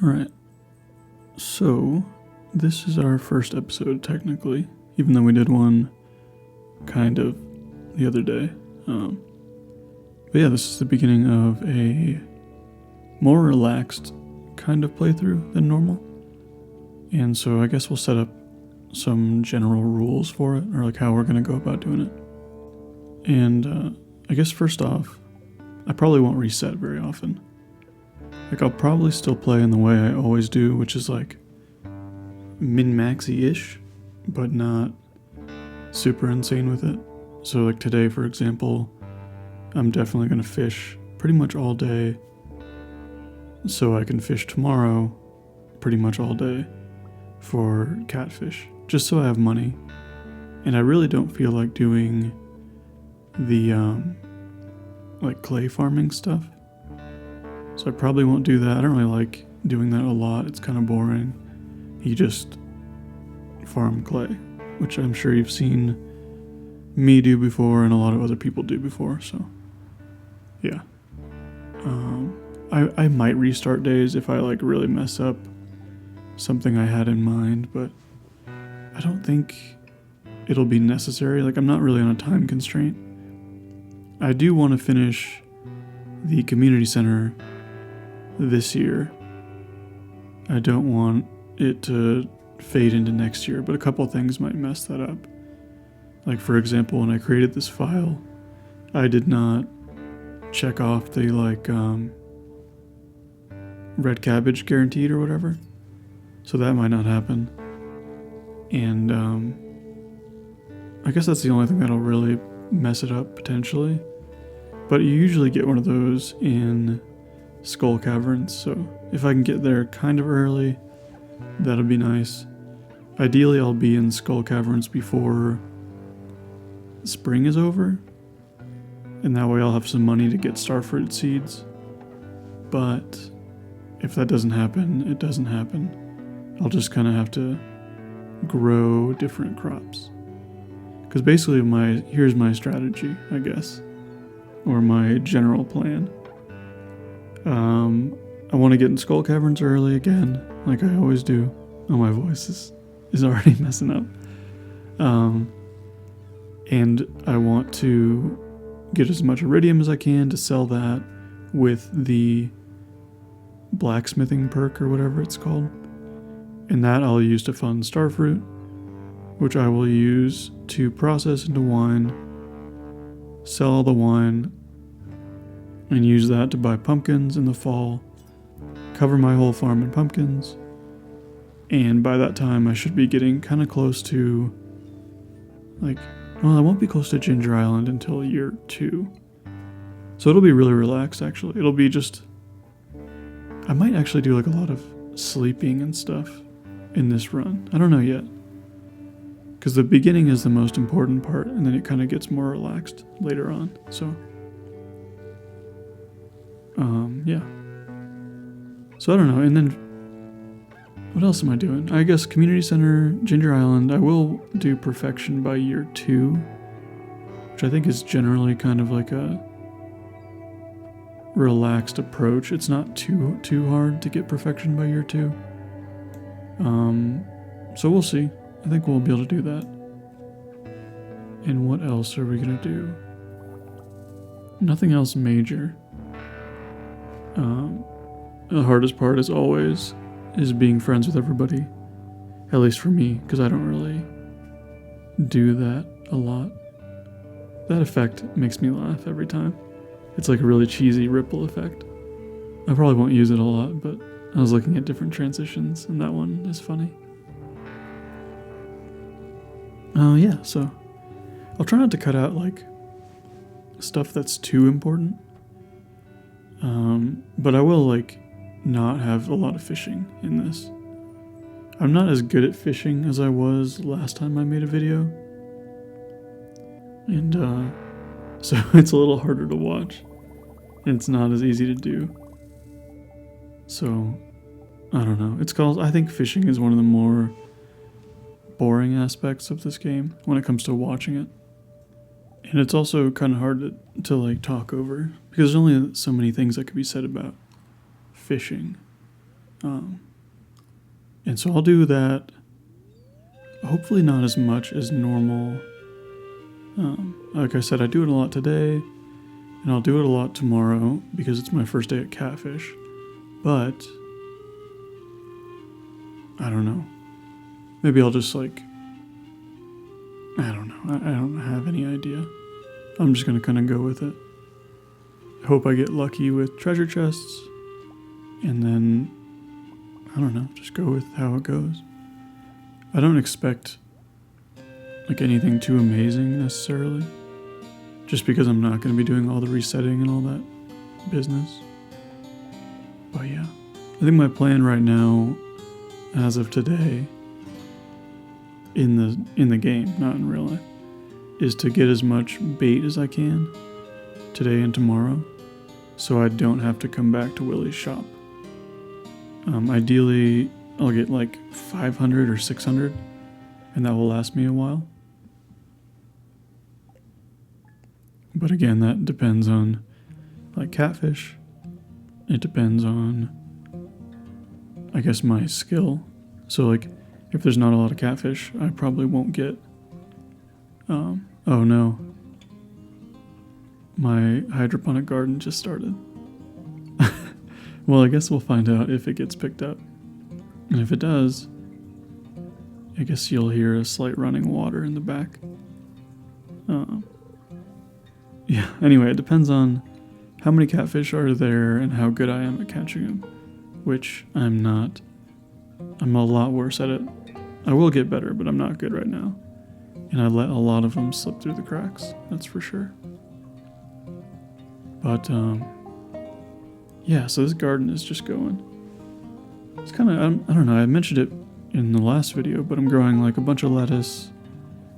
Alright, so this is our first episode technically, even though we did one kind of the other day. But yeah, this is the beginning of a more relaxed kind of playthrough than normal. And so I guess we'll set up some general rules for it, or like how we're going to go about doing it. And I guess first off, I probably won't reset very often. Like I'll probably still play in the way I always do, which is like min-maxy-ish, but not super insane with it. So like today, for example, I'm definitely going to fish pretty much all day so I can fish tomorrow pretty much all day for catfish, just so I have money. And I really don't feel like doing the like clay farming stuff. So I probably won't do that. I don't really like doing that a lot. It's kind of boring. You just farm clay, which I'm sure you've seen me do before and a lot of other people do before. So yeah. I might restart days if I like really mess up something I had in mind, but I don't think it'll be necessary. Like I'm not really on a time constraint. I do want to finish the community center this year. I don't want it to fade into next year, but a couple of things might mess that up. Like for example, when I created this file, I did not check off the like red cabbage guaranteed or whatever. So that might not happen. And I guess that's the only thing that'll really mess it up potentially. But you usually get one of those in Skull Caverns, so if I can get there kind of early, that'll be nice. Ideally, I'll be in Skull Caverns before spring is over, and that way I'll have some money to get starfruit seeds. But if that doesn't happen, it doesn't happen. I'll just kind of have to grow different crops. Because basically here's my strategy, I guess, or my general plan. I want to get in Skull Caverns early again, like I always do. Oh, my voice is already messing up. And I want to get as much iridium as I can to sell that with the blacksmithing perk or whatever it's called. And that I'll use to fund starfruit, which I will use to process into wine, sell all the wine, and use that to buy pumpkins in the fall, cover my whole farm in pumpkins, and by that time I should be getting kind of close to, like, well, I won't be close to Ginger Island until year 2. So it'll be really relaxed, actually. It'll be just, I might actually do like a lot of sleeping and stuff in this run. I don't know yet. Because the beginning is the most important part, and then it kind of gets more relaxed later on, so yeah. So I don't know, and then what else am I doing? I guess Community Center, Ginger Island, I will do Perfection by year 2, which I think is generally kind of like a relaxed approach. It's not too hard to get Perfection by year 2. So we'll see. I think we'll be able to do that. And what else are we gonna do? Nothing else major. The hardest part, as always, is being friends with everybody. At least for me, because I don't really do that a lot. That effect makes me laugh every time. It's like a really cheesy ripple effect. I probably won't use it a lot, but I was looking at different transitions, and that one is funny. Yeah, so I'll try not to cut out like stuff that's too important. But I will like not have a lot of fishing in this. I'm not as good at fishing as I was last time I made a video. And so it's a little harder to watch. And it's not as easy to do. So I don't know. I think fishing is one of the more boring aspects of this game when it comes to watching it. And it's also kind of hard to like talk over, because there's only so many things that could be said about fishing And so I'll do that, hopefully not as much as normal. Like I said, I do it a lot today, and I'll do it a lot tomorrow because it's my first day at Catfish. But I don't know. Maybe I'll just like, I don't know. I don't have any idea. I'm just gonna kind of go with it. I hope I get lucky with treasure chests, and then, I don't know, just go with how it goes. I don't expect like anything too amazing necessarily, just because I'm not going to be doing all the resetting and all that business. But yeah, I think my plan right now, as of today, in the game, not in real life, is to get as much bait as I can today and tomorrow, so I don't have to come back to Willie's shop. Ideally, I'll get like 500 or 600, and that will last me a while. But again, that depends on like Catfish. It depends on, I guess, my skill. So like, if there's not a lot of catfish, I probably won't get, oh no. My hydroponic garden just started. Well, I guess we'll find out if it gets picked up. And if it does, I guess you'll hear a slight running water in the back. Yeah, anyway, it depends on how many catfish are there and how good I am at catching them, which I'm not. I'm a lot worse at it. I will get better, but I'm not good right now. And I let a lot of them slip through the cracks, that's for sure. But, yeah, so this garden is just going. It's kind of, I don't know, I mentioned it in the last video, but I'm growing like a bunch of lettuce,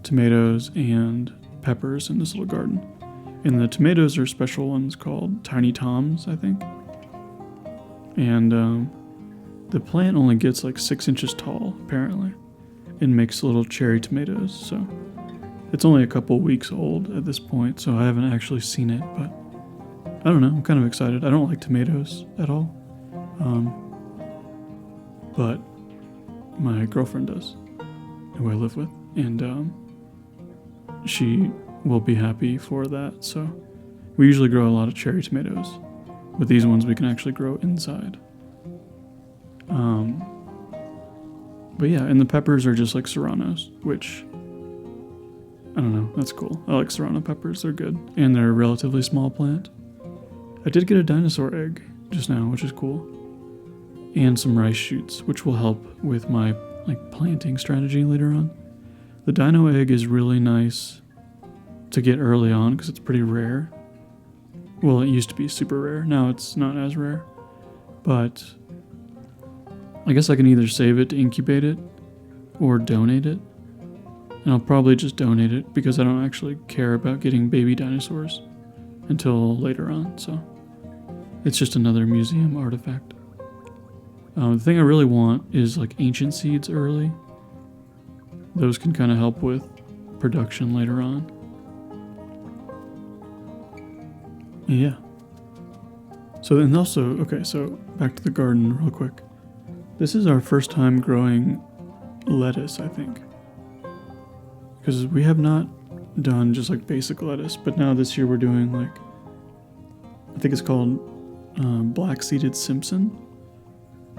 tomatoes, and peppers in this little garden. And the tomatoes are special ones called Tiny Toms, I think. And the plant only gets like 6 inches tall, apparently, and makes little cherry tomatoes. So it's only a couple weeks old at this point, so I haven't actually seen it, but I don't know, I'm kind of excited. I don't like tomatoes at all. But my girlfriend does, who I live with, and she will be happy for that. So we usually grow a lot of cherry tomatoes, but these ones we can actually grow inside. But yeah, and the peppers are just like serranos, which, I don't know, that's cool. I like serrano peppers, they're good, and they're a relatively small plant. I did get a dinosaur egg just now, which is cool, and some rice shoots, which will help with my like planting strategy later on. The dino egg is really nice to get early on because it's pretty rare. Well, it used to be super rare. Now it's not as rare. But I guess I can either save it to incubate it or donate it. And I'll probably just donate it because I don't actually care about getting baby dinosaurs until later on. So it's just another museum artifact. The thing I really want is like ancient seeds early. Those can kind of help with production later on. Yeah. So then also, okay, so back to the garden real quick. This is our first time growing lettuce, I think. Because we have not done just like basic lettuce, but now this year we're doing like, I think it's called black-seeded Simpson.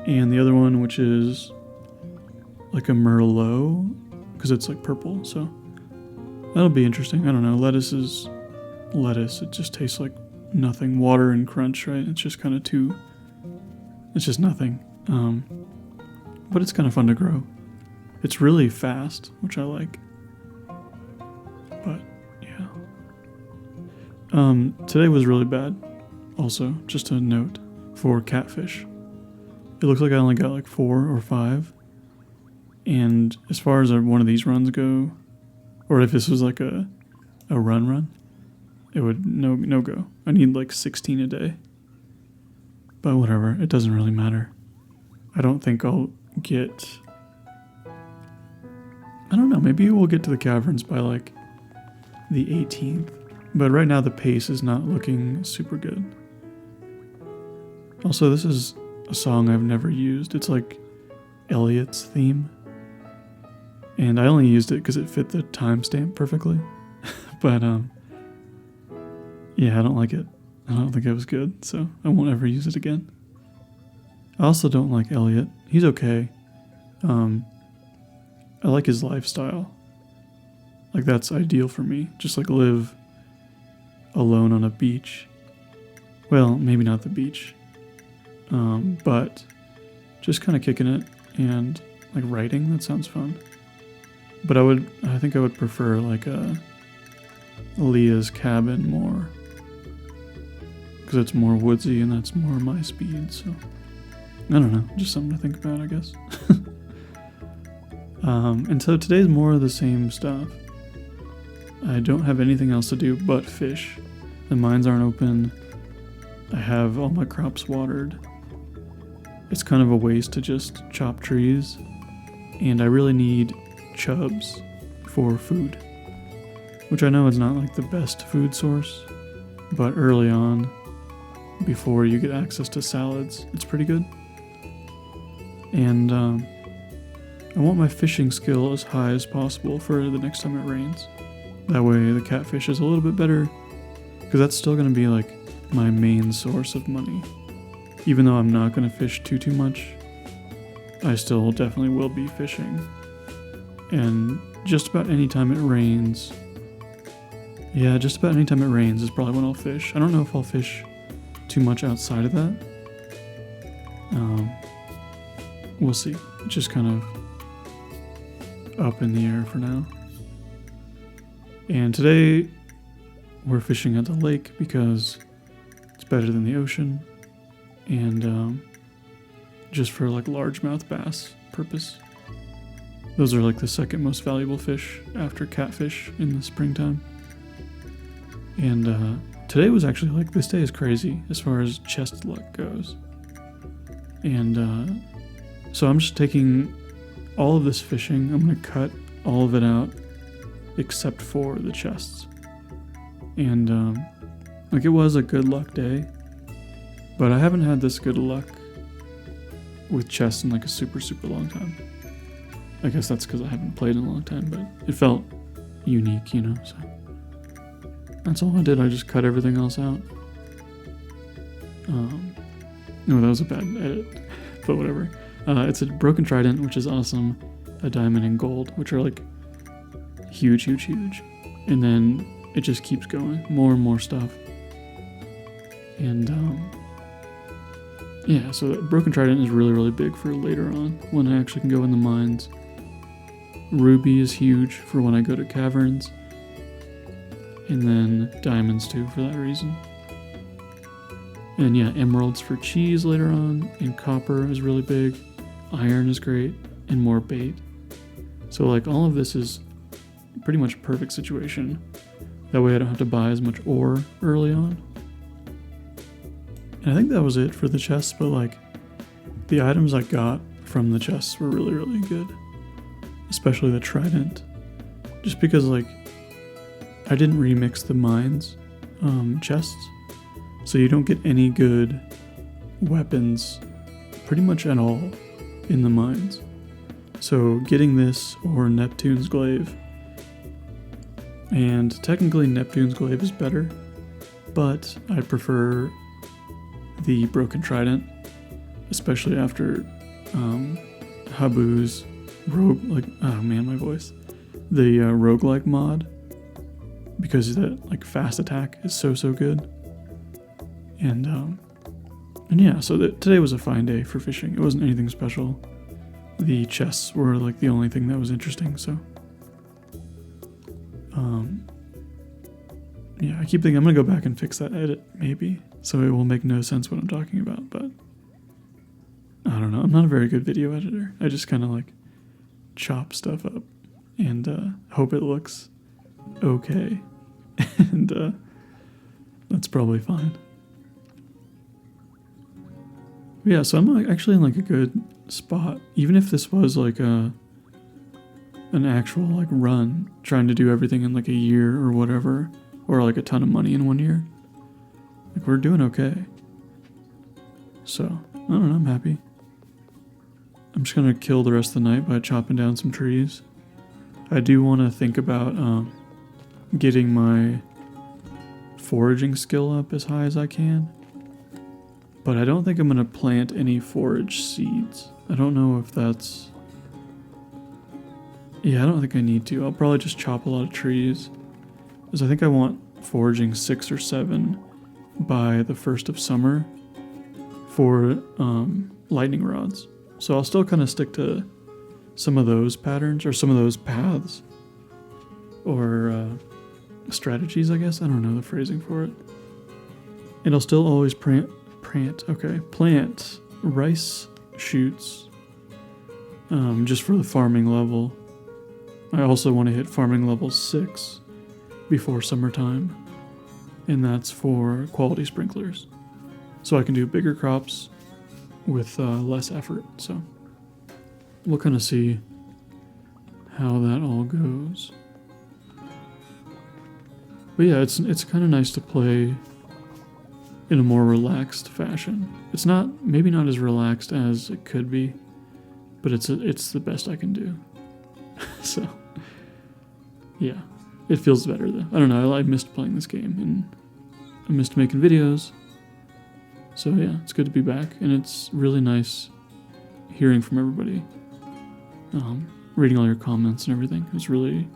And the other one, which is like a Merlot, because it's like purple, so that'll be interesting. I don't know, lettuce is lettuce. It just tastes like nothing. Water and crunch, right? It's just kind of it's just nothing. But it's kind of fun to grow. It's really fast, which I like. But yeah. Today was really bad. Also, just a note for catfish. It looks like I only got like 4 or 5. And as far as one of these runs go, or if this was like a run, it would no go. I need like 16 a day. But whatever, it doesn't really matter. I don't think I'll get, I don't know, maybe we'll get to the caverns by like the 18th. But right now the pace is not looking super good. Also, this is a song I've never used. It's like Elliot's theme. And I only used it because it fit the timestamp perfectly. But, yeah, I don't like it. I don't think it was good, so I won't ever use it again. I also don't like Elliot. He's okay. I like his lifestyle. Like, that's ideal for me. Just, like, live alone on a beach. Well, maybe not the beach. But just kind of kicking it and, like, writing. That sounds fun. But I think I would prefer, like, Leah's cabin more. Because it's more woodsy and that's more my speed, so... I don't know, just something to think about, I guess. And so today's more of the same stuff. I don't have anything else to do but fish. The mines aren't open. I have all my crops watered. It's kind of a waste to just chop trees. And I really need chubs for food. Which I know is not like the best food source. But early on, before you get access to salads, it's pretty good. And I want my fishing skill as high as possible for the next time it rains. That way the catfish is a little bit better, because that's still going to be like my main source of money. Even though I'm not going to fish too much, I still definitely will be fishing. And just about any time it rains, just about any time it rains is probably when I'll fish. I don't know if I'll fish too much outside of that. We'll see. It's just kind of up in the air for now. And today we're fishing at the lake because it's better than the ocean, and just for like largemouth bass purpose. Those are like the second most valuable fish after catfish in the springtime. And today was actually like, this day is crazy as far as chest luck goes. And so I'm just taking all of this fishing, I'm going to cut all of it out except for the chests. And like, it was a good luck day, but I haven't had this good luck with chests in like a super long time. I guess that's because I haven't played in a long time, but it felt unique, you know, so that's all I did. I just cut everything else out. No, that was a bad edit, but whatever. It's a broken trident, which is awesome, a diamond and gold, which are like huge. And then it just keeps going, more and more stuff. And yeah, so the broken trident is really big for later on when I actually can go in the mines. Ruby is huge for when I go to caverns. And then diamonds too for that reason. And yeah, emeralds for cheese later on, and copper is really big. Iron is great, and more bait. So like, all of this is pretty much a perfect situation. That way I don't have to buy as much ore early on. And I think that was it for the chests, but like, the items I got from the chests were really good. Especially the trident. Just because like, I didn't remix the mines chests. So you don't get any good weapons pretty much at all in the mines. So getting this or Neptune's glaive, and technically Neptune's glaive is better, but I prefer the broken trident, especially after Habu's the roguelike mod, because that like fast attack is so good. And yeah, so today was a fine day for fishing. It wasn't anything special. The chests were like the only thing that was interesting, so yeah, I keep thinking I'm gonna go back and fix that edit maybe, so it will make no sense what I'm talking about, but I don't know. I'm not a very good video editor. I just kind of like chop stuff up and hope it looks okay. And that's probably fine. Yeah, so I'm actually in like a good spot. Even if this was like an actual like run, trying to do everything in like a year or whatever, or like a ton of money in 1 year, like we're doing okay. So I don't know, I'm happy. I'm just gonna kill the rest of the night by chopping down some trees. I do want to think about getting my foraging skill up as high as I can. But I don't think I'm gonna plant any forage seeds. I don't know if that's... Yeah, I don't think I need to. I'll probably just chop a lot of trees. Because I think I want foraging 6 or 7 by the 1st of summer for lightning rods. So I'll still kind of stick to some of those patterns or some of those paths or strategies, I guess. I don't know the phrasing for it. And I'll still always plant rice shoots just for the farming level. I also want to hit farming level 6 before summertime, and that's for quality sprinklers. So I can do bigger crops with less effort. So we'll kind of see how that all goes. But yeah, it's kind of nice to play in a more relaxed fashion. It's maybe not as relaxed as it could be, but it's the best I can do. So yeah, it feels better though. I don't know, I missed playing this game and I missed making videos. So yeah, it's good to be back, and it's really nice hearing from everybody, reading all your comments and everything. It's really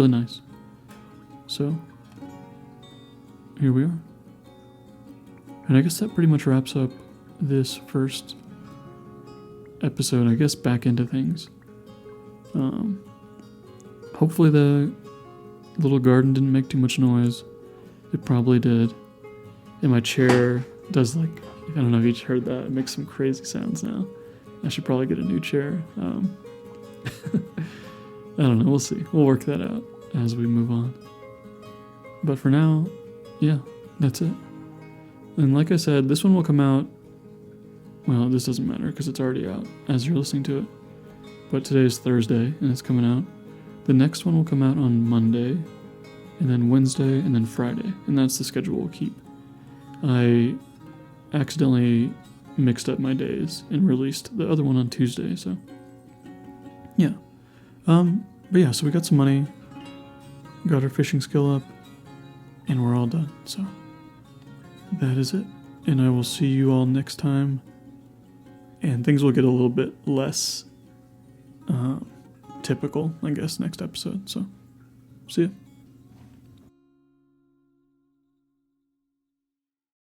nice. So here we are. And I guess that pretty much wraps up this first episode, I guess, back into things. Hopefully the little garden didn't make too much noise. It probably did. And my chair does, like, I don't know if you heard that. It makes some crazy sounds now. I should probably get a new chair. I don't know. We'll see. We'll work that out as we move on. But for now, yeah, that's it. And like I said, this one will come out, well, this doesn't matter because it's already out as you're listening to it. But today is Thursday and it's coming out. The next one will come out on Monday, and then Wednesday, and then Friday. And that's the schedule we'll keep. I accidentally mixed up my days and released the other one on Tuesday, so yeah. But yeah, so we got some money, got our fishing skill up, and we're all done. So that is it. And I will see you all next time. And things will get a little bit less typical, I guess, next episode. So see ya.